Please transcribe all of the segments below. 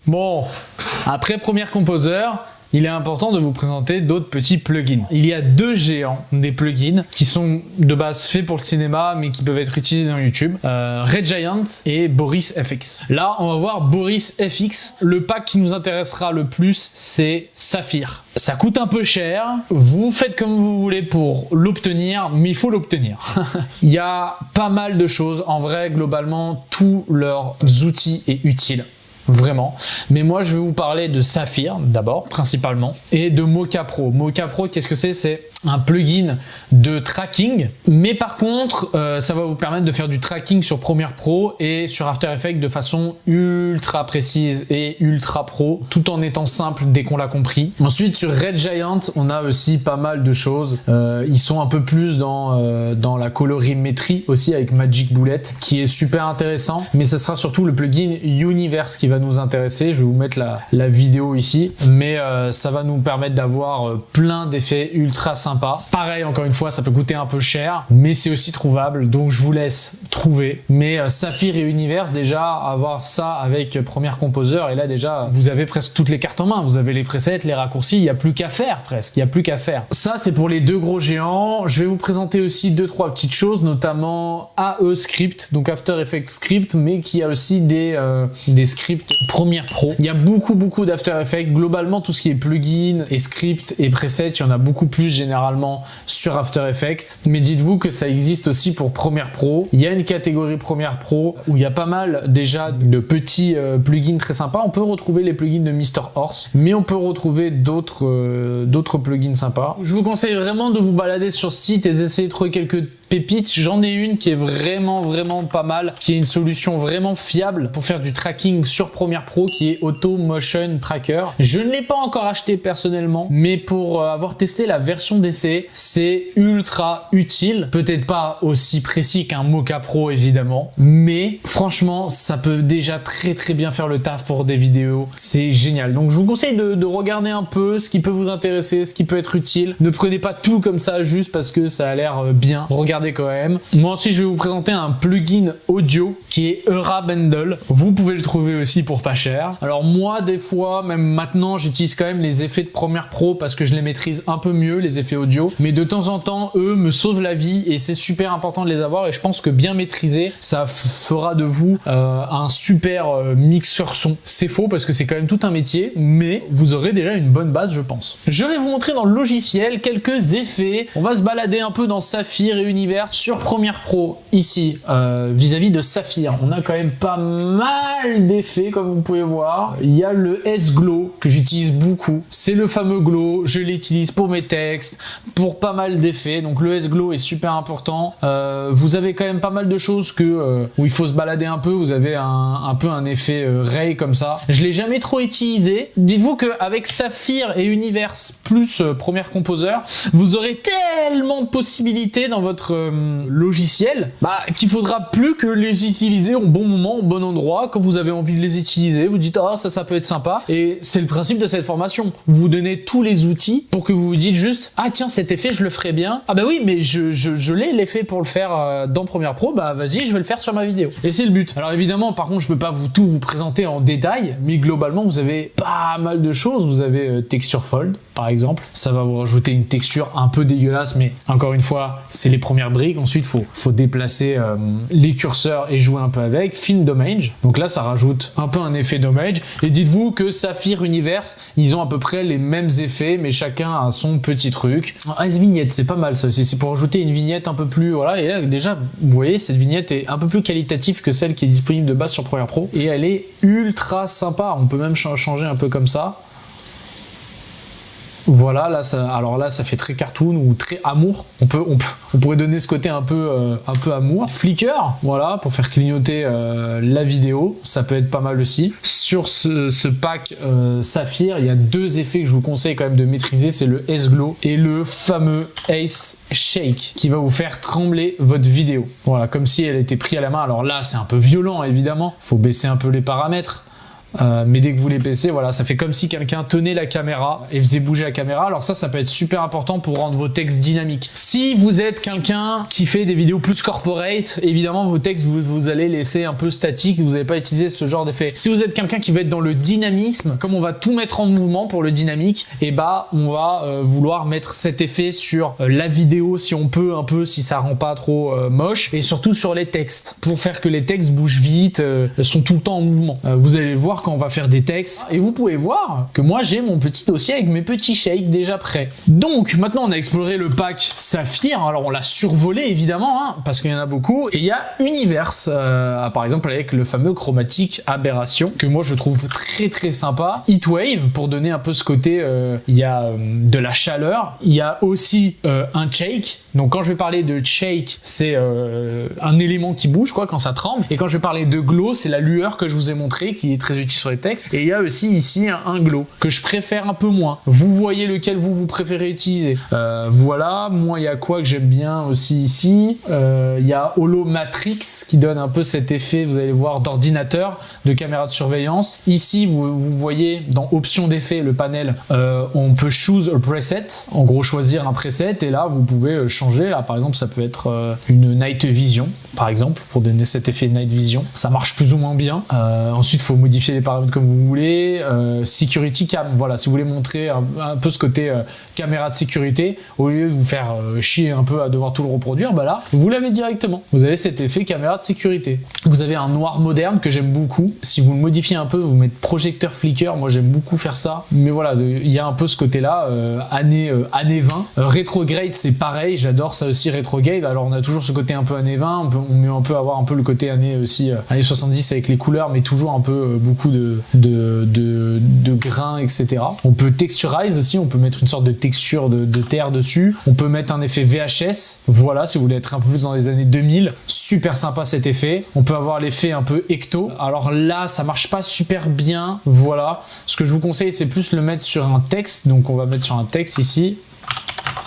Bon, après Premiere Composer, il est important de vous présenter d'autres petits plugins. Il y a deux géants des plugins qui sont de base faits pour le cinéma mais qui peuvent être utilisés dans YouTube. Red Giant et Boris FX. Là, on va voir Boris FX. Le pack qui nous intéressera le plus, c'est Saphir. Ça coûte un peu cher. Vous faites comme vous voulez pour l'obtenir, mais il faut l'obtenir. Il y a pas mal de choses. En vrai, globalement, tous leurs outils sont utiles. Vraiment. Mais moi, je vais vous parler de Saphir, d'abord, principalement, et de Mocha Pro. Mocha Pro, qu'est-ce que c'est? C'est un plugin de tracking. Mais par contre, ça va vous permettre de faire du tracking sur Premiere Pro et sur After Effects de façon ultra précise et ultra pro, tout en étant simple dès qu'on l'a compris. Ensuite, sur Red Giant, on a aussi pas mal de choses. Ils sont un peu plus dans la colorimétrie aussi avec Magic Bullet, qui est super intéressant. Mais ce sera surtout le plugin Universe qui va nous intéresser. Je vais vous mettre la vidéo ici, mais ça va nous permettre d'avoir plein d'effets ultra sympas. Pareil, encore une fois, ça peut coûter un peu cher, mais c'est aussi trouvable, donc je vous laisse trouver. Mais Saphir et Universe, déjà avoir ça avec Premiere Composer, et là déjà vous avez presque toutes les cartes en main, vous avez les presets, les raccourcis, il n'y a plus qu'à faire presque, il n'y a plus qu'à faire. Ça c'est pour les deux gros géants. Je vais vous présenter aussi 2-3 petites choses, notamment AE Script, donc After Effects Script, mais qui a aussi des scripts Premiere Pro. Il y a beaucoup d'After Effects. Globalement, tout ce qui est plugin et script et preset, il y en a beaucoup plus généralement sur After Effects. Mais dites-vous que ça existe aussi pour Premiere Pro. Il y a une catégorie Premiere Pro où il y a pas mal déjà de petits plugins très sympas. On peut retrouver les plugins de Mr. Horse, mais on peut retrouver d'autres plugins sympas. Je vous conseille vraiment de vous balader sur ce site et d'essayer de trouver quelques pépites. J'en ai une qui est vraiment pas mal, qui est une solution vraiment fiable pour faire du tracking sur Premiere Pro, qui est Auto Motion Tracker. Je ne l'ai pas encore acheté personnellement, mais pour avoir testé la version d'essai, c'est ultra utile. Peut-être pas aussi précis qu'un Mocha Pro évidemment, mais franchement ça peut déjà très bien faire le taf pour des vidéos. C'est génial. Donc je vous conseille de regarder un peu ce qui peut vous intéresser, ce qui peut être utile. Ne prenez pas tout comme ça juste parce que ça a l'air bien. Regardez quand même. Moi aussi je vais vous présenter un plugin audio qui est Eura Bundle. Vous pouvez le trouver aussi pour pas cher. Alors moi des fois, même maintenant, j'utilise quand même les effets de Premiere Pro parce que je les maîtrise un peu mieux, les effets audio, mais de temps en temps eux me sauvent la vie et c'est super important de les avoir, et je pense que bien maîtriser ça fera de vous un super mixeur son. C'est faux parce que c'est quand même tout un métier, mais vous aurez déjà une bonne base je pense. Je vais vous montrer dans le logiciel quelques effets. On va se balader un peu dans Saphir et Universe. Sur Premiere Pro ici, vis-à-vis de Saphir, on a quand même pas mal d'effets comme vous pouvez voir. Il y a le S-Glow que j'utilise beaucoup. C'est le fameux glow. Je l'utilise pour mes textes, pour pas mal d'effets. Donc le S-Glow est super important. Vous avez quand même pas mal de choses où il faut se balader un peu. Vous avez un peu un effet ray comme ça. Je l'ai jamais trop utilisé. Dites-vous qu'avec Saphir et Universe plus Premiere Composer, vous aurez tellement de possibilités dans votre logiciel qu'il faudra plus que les utiliser au bon moment, au bon endroit. Quand vous avez envie de les utiliser, vous dites ça peut être sympa, et c'est le principe de cette formation. Vous donnez tous les outils pour que vous vous dites juste tiens, cet effet je le ferai bien, oui mais je l'ai l'effet pour le faire dans Premiere Pro, vas-y je vais le faire sur ma vidéo, et c'est le but. Alors évidemment par contre je peux pas tout vous présenter en détail, mais globalement vous avez pas mal de choses. Vous avez Texture Fold par exemple, ça va vous rajouter une texture un peu dégueulasse, mais encore une fois c'est les premières briques. Ensuite faut déplacer les curseurs et jouer un peu avec. Film Damage, donc là ça rajoute un peu un effet damage, et dites-vous que Saphir Universe, ils ont à peu près les mêmes effets, mais chacun a son petit truc. S-Vignette, c'est pas mal ça aussi, c'est pour ajouter une vignette un peu plus, voilà, et là déjà vous voyez cette vignette est un peu plus qualitative que celle qui est disponible de base sur Premiere Pro, et elle est ultra sympa. On peut même changer un peu comme ça. Voilà, là ça fait très cartoon ou très amour. On pourrait donner ce côté un peu amour. Flicker, voilà, pour faire clignoter la vidéo, ça peut être pas mal aussi. Sur ce pack Saphir, il y a deux effets que je vous conseille quand même de maîtriser, c'est le S-Glow et le fameux Ace Shake qui va vous faire trembler votre vidéo. Voilà, comme si elle était prise à la main. Alors là, c'est un peu violent évidemment. Faut baisser un peu les paramètres. mais dès que vous l'épaissez, voilà, ça fait comme si quelqu'un tenait la caméra et faisait bouger la caméra. Alors ça peut être super important pour rendre vos textes dynamiques. Si vous êtes quelqu'un qui fait des vidéos plus corporate, évidemment vos textes vous allez laisser un peu statique, vous n'allez pas utiliser ce genre d'effet. Si vous êtes quelqu'un qui va être dans le dynamisme, comme on va tout mettre en mouvement pour le dynamique, et bah on va vouloir mettre cet effet sur la vidéo si on peut, un peu, si ça rend pas trop moche, et surtout sur les textes pour faire que les textes bougent vite, sont tout le temps en mouvement. Vous allez voir quand on va faire des textes, et vous pouvez voir que moi j'ai mon petit dossier avec mes petits shakes déjà prêts. Donc maintenant on a exploré le pack Saphir. Alors on l'a survolé évidemment, hein, parce qu'il y en a beaucoup, et il y a Universe par exemple avec le fameux chromatique aberration que moi je trouve très très sympa. Heatwave pour donner un peu ce côté, il y a de la chaleur, il y a aussi un shake. Donc quand je vais parler de shake, c'est un élément qui bouge quoi quand ça tremble, et quand je vais parler de glow, c'est la lueur que je vous ai montré qui est très utile sur les textes. Et il y a aussi ici un glow que je préfère un peu moins. Vous voyez lequel vous préférez utiliser. Voilà, moi il y a quoi que j'aime bien aussi ici, il y a Holo Matrix qui donne un peu cet effet, vous allez voir, d'ordinateur, de caméra de surveillance. Ici vous voyez dans options d'effet, le panel, on peut choose a preset, en gros choisir un preset, et là vous pouvez changer. Là par exemple ça peut être une night vision par exemple pour donner cet effet night vision, ça marche plus ou moins bien. Ensuite il faut modifier les paramètres comme vous voulez. Security cam, voilà, si vous voulez montrer un peu ce côté caméra de sécurité, au lieu de vous faire chier un peu à devoir tout le reproduire, bah là vous l'avez directement, vous avez cet effet caméra de sécurité. Vous avez un noir moderne que j'aime beaucoup, si vous le modifiez un peu, vous mettez projecteur flicker, moi j'aime beaucoup faire ça, mais voilà, il y a un peu ce côté là, années 20. Retrograde c'est pareil, j'adore ça aussi, Retrograde. Alors on a toujours ce côté un peu années 20, on peut avoir un peu le côté années 70 avec les couleurs, mais toujours un peu beaucoup de grains, etc. On peut texturize aussi, on peut mettre une sorte de texture de terre dessus. On peut mettre un effet VHS, voilà, si vous voulez être un peu plus dans les années 2000, super sympa cet effet. On peut avoir l'effet un peu ecto. Alors là, ça marche pas super bien, voilà. Ce que je vous conseille, c'est plus le mettre sur un texte. Donc on va mettre sur un texte ici,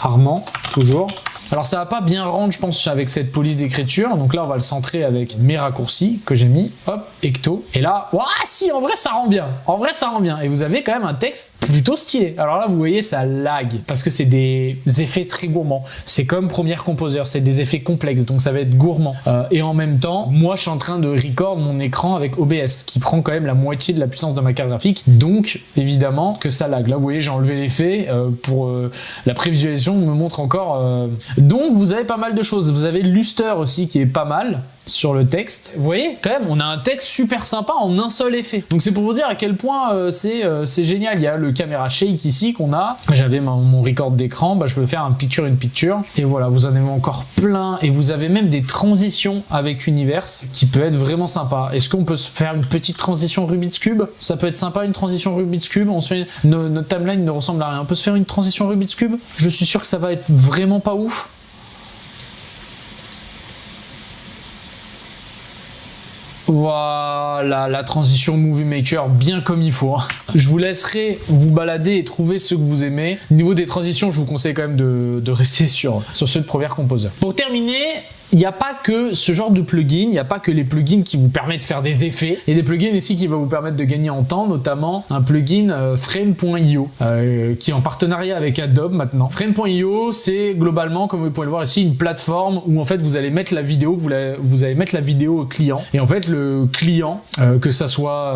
Armand, toujours. Alors ça va pas bien rendre, je pense, avec cette police d'écriture. Donc là on va le centrer avec mes raccourcis que j'ai mis, hop, ecto. Et là, ouah, si, en vrai ça rend bien. En vrai ça rend bien. Et vous avez quand même un texte plutôt stylé. Alors là vous voyez ça lag parce que c'est des effets très gourmands. C'est comme Premiere Composer, c'est des effets complexes, donc ça va être gourmand. Et en même temps, moi je suis en train de record mon écran avec OBS qui prend quand même la moitié de la puissance de ma carte graphique. Donc évidemment que ça lag. Là vous voyez j'ai enlevé l'effet pour la prévisualisation me montre encore. Donc vous avez pas mal de choses. Vous avez Luster aussi qui est pas mal sur le texte. Vous voyez quand même on a un texte super sympa en un seul effet. Donc c'est pour vous dire à quel point c'est génial. Il y a le caméra shake ici qu'on a. J'avais mon record d'écran, bah, je peux faire un picture in picture. Et voilà, vous en avez encore plein. Et vous avez même des transitions avec Universe qui peut être vraiment sympa. Est-ce qu'on peut se faire une petite transition Rubik's Cube? Ça peut être sympa une transition Rubik's Cube. On se fait notre timeline ne ressemble à rien. On peut se faire une transition Rubik's Cube? Je suis sûr que ça va être vraiment pas ouf. Voilà, la transition Movie Maker bien comme il faut. Je vous laisserai vous balader et trouver ce que vous aimez. Au niveau des transitions, je vous conseille quand même de rester sur ceux de Premiere Composer. Pour terminer, il n'y a pas que ce genre de plugin, il n'y a pas que les plugins qui vous permettent de faire des effets. Il y a des plugins ici qui vont vous permettre de gagner en temps, notamment un plugin Frame.io qui est en partenariat avec Adobe maintenant. Frame.io, c'est globalement, comme vous pouvez le voir ici, une plateforme où en fait vous allez mettre la vidéo, vous allez mettre la vidéo au client. Et en fait le client, que ça soit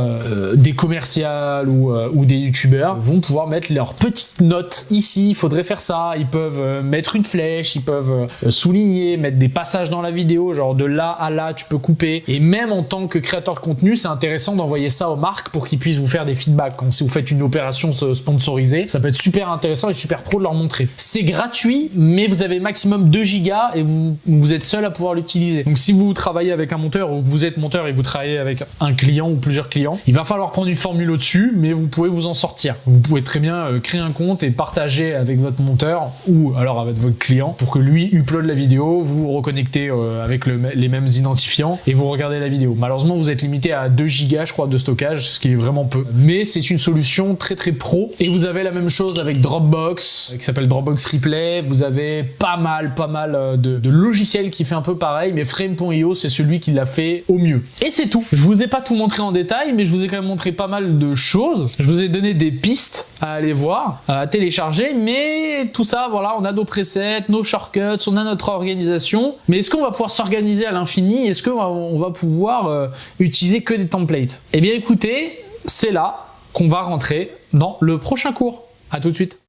des commerciales ou des youtubeurs, vont pouvoir mettre leurs petites notes. Ici, il faudrait faire ça. Ils peuvent mettre une flèche, ils peuvent souligner, mettre des passages dans la vidéo, genre de là à là, tu peux couper. Et même en tant que créateur de contenu, c'est intéressant d'envoyer ça aux marques pour qu'ils puissent vous faire des feedbacks. Quand si vous faites une opération sponsorisée, ça peut être super intéressant et super pro de leur montrer. C'est gratuit, mais vous avez maximum 2 gigas et vous êtes seul à pouvoir l'utiliser. Donc si vous travaillez avec un monteur ou que vous êtes monteur et vous travaillez avec un client ou plusieurs clients, il va falloir prendre une formule au-dessus, mais vous pouvez vous en sortir. Vous pouvez très bien créer un compte et partager avec votre monteur ou alors avec votre client pour que lui upload la vidéo, vous reconnectez connecté avec les mêmes identifiants et vous regardez la vidéo. Malheureusement, vous êtes limité à 2 Go, je crois, de stockage, ce qui est vraiment peu. Mais c'est une solution très très pro. Et vous avez la même chose avec Dropbox, qui s'appelle Dropbox Replay. Vous avez pas mal de logiciels qui fait un peu pareil, mais Frame.io, c'est celui qui l'a fait au mieux. Et c'est tout. Je vous ai pas tout montré en détail, mais je vous ai quand même montré pas mal de choses. Je vous ai donné des pistes à aller voir, à télécharger, mais tout ça, voilà, on a nos presets, nos shortcuts, on a notre organisation. Mais est-ce qu'on va pouvoir s'organiser à l'infini? Est-ce qu'on va pouvoir utiliser que des templates? Eh bien écoutez, c'est là qu'on va rentrer dans le prochain cours. À tout de suite.